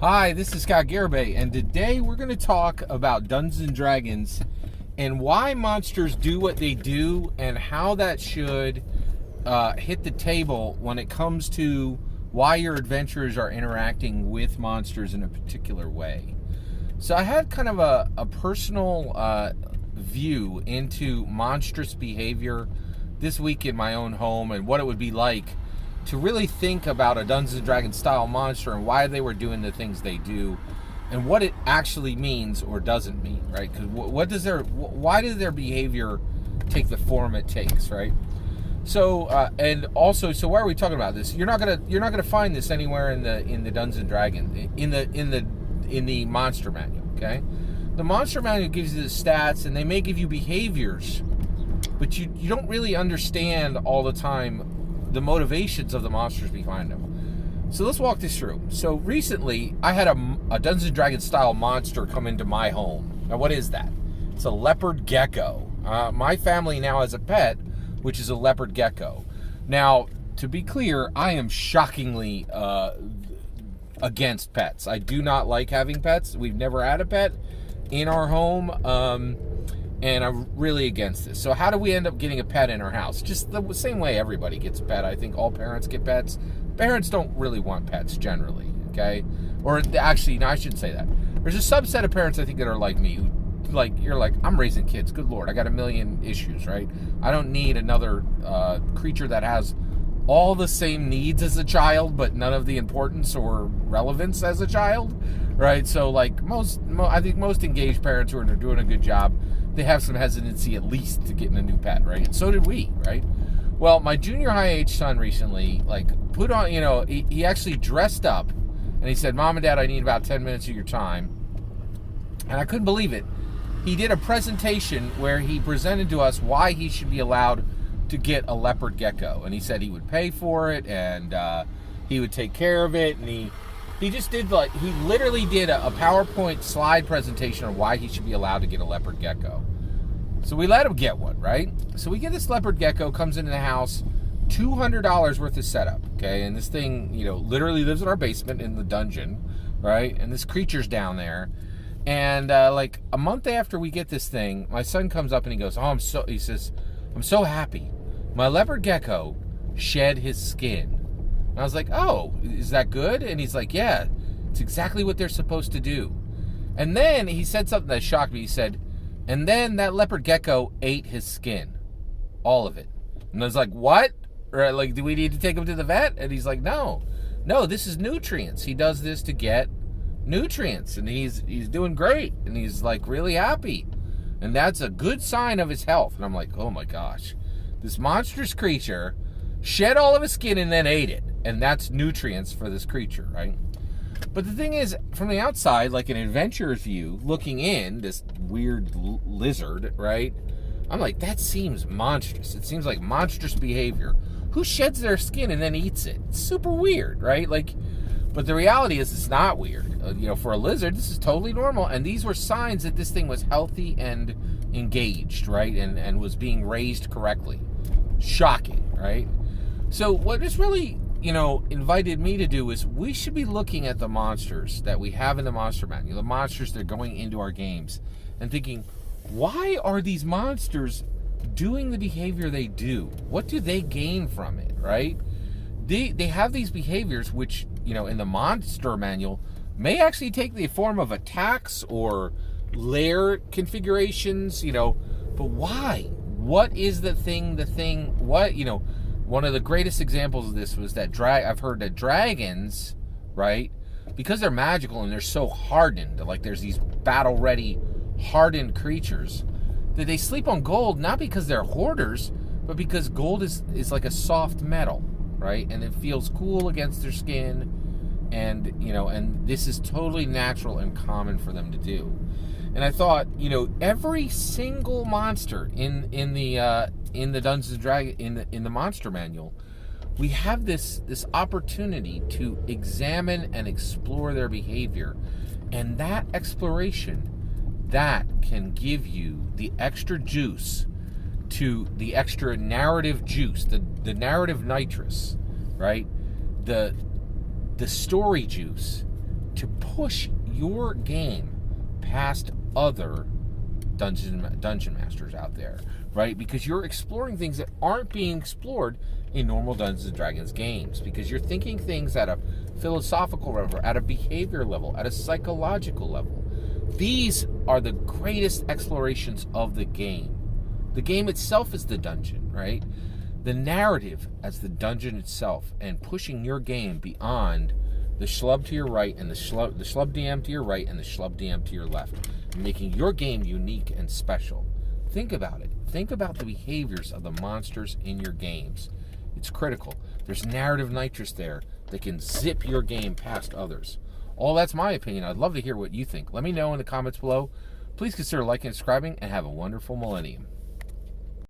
Hi, this is Scott Garibay, and today we're going to talk about Dungeons & Dragons and why monsters do what they do and how that should hit the table when it comes to why your adventurers are interacting with monsters in a particular way. So I had kind of a personal view into monstrous behavior this week in my own home and what it would be like to really think about a Dungeons & Dragons style monster and why they were doing the things they do and what it actually means or doesn't mean, right? Because why does their behavior take the form it takes, right? So and also, so why are we talking about this? You're not gonna find this anywhere in the Dungeons & Dragons in the monster manual. Okay, the monster manual gives you the stats and they may give you behaviors, but you don't really understand all the time the motivations of the monsters behind them. So let's walk this through. So recently, I had a Dungeons & Dragons style monster come into my home. Now, what is that? It's a Leopard Gecko. My family now has a pet, which is a Leopard Gecko. Now, to be clear, I am shockingly against pets. I do not like having pets. We've never had a pet in our home. And I'm really against this. So how do we end up getting a pet in our house? Just the same way everybody gets a pet. I think all parents get pets. Parents don't really want pets generally, okay? Or actually, no, I shouldn't say that. There's a subset of parents I think that are like me, who you're like, I'm raising kids. Good Lord, I got a million issues, right? I don't need another creature that has all the same needs as a child, but none of the importance or relevance as a child, right? So like I think most engaged parents who are doing a good job, they have some hesitancy at least to getting a new pet, right? And so did we, right? Well, my junior high age son recently, put on, he actually dressed up and he said, Mom and Dad, I need about 10 minutes of your time. And I couldn't believe it. He did a presentation where he presented to us why he should be allowed to get a Leopard Gecko. And he said he would pay for it and he would take care of it. And he just did he literally did a PowerPoint slide presentation on why he should be allowed to get a Leopard Gecko. So we let him get one, right? So we get this Leopard Gecko, comes into the house, $200 worth of setup, okay? And this thing, literally lives in our basement in the dungeon, right? And this creature's down there. And a month after we get this thing, my son comes up and he goes, he says, I'm so happy. My Leopard Gecko shed his skin. And I was like, oh, is that good? And he's like, yeah, it's exactly what they're supposed to do. And then he said something that shocked me. He said, and then that Leopard Gecko ate his skin. All of it. And I was like, what? Or do we need to take him to the vet? And he's like, no, this is nutrients. He does this to get nutrients. And he's doing great. And he's really happy. And that's a good sign of his health. And I'm like, oh my gosh. This monstrous creature shed all of his skin and then ate it. And that's nutrients for this creature, right? But the thing is, from the outside, like an adventurer's view, looking in, this weird lizard, right? I'm like, that seems monstrous. It seems like monstrous behavior. Who sheds their skin and then eats it? It's super weird, right? But the reality is it's not weird. For a lizard, this is totally normal. And these were signs that this thing was healthy and engaged, right? And was being raised correctly. Shocking, right? So what this really, invited me to do is we should be looking at the monsters that we have in the monster manual, the monsters that are going into our games, and thinking, why are these monsters doing the behavior they do? What do they gain from it, right? They have these behaviors which, in the monster manual may actually take the form of attacks or lair configurations, but why? What is the thing, what, one of the greatest examples of this was that I've heard that dragons, right, because they're magical and they're so hardened, there's these battle-ready, hardened creatures, that they sleep on gold, not because they're hoarders, but because gold is like a soft metal, right, and it feels cool against their skin, and, and this is totally natural and common for them to do. And I thought, every single monster in the Dungeons & Dragons, in the monster manual, we have this opportunity to examine and explore their behavior. And that exploration, that can give you the extra juice the extra narrative juice, the narrative nitrous, right? The story juice to push your game past other dungeon masters out there, right? Because you're exploring things that aren't being explored in normal Dungeons and Dragons games, because you're thinking things at a philosophical level, at a behavior level, at a psychological level. These are the greatest explorations of the game. The game itself is the dungeon, right? The narrative as the dungeon itself, and pushing your game beyond the schlub to your right and the schlub DM to your right and the schlub DM to your left, making your game unique and special. Think about it. Think about the behaviors of the monsters in your games. It's critical. There's narrative nitrous there that can zip your game past others. All that's my opinion. I'd love to hear what you think. Let me know in the comments below. Please consider liking and subscribing, and have a wonderful millennium.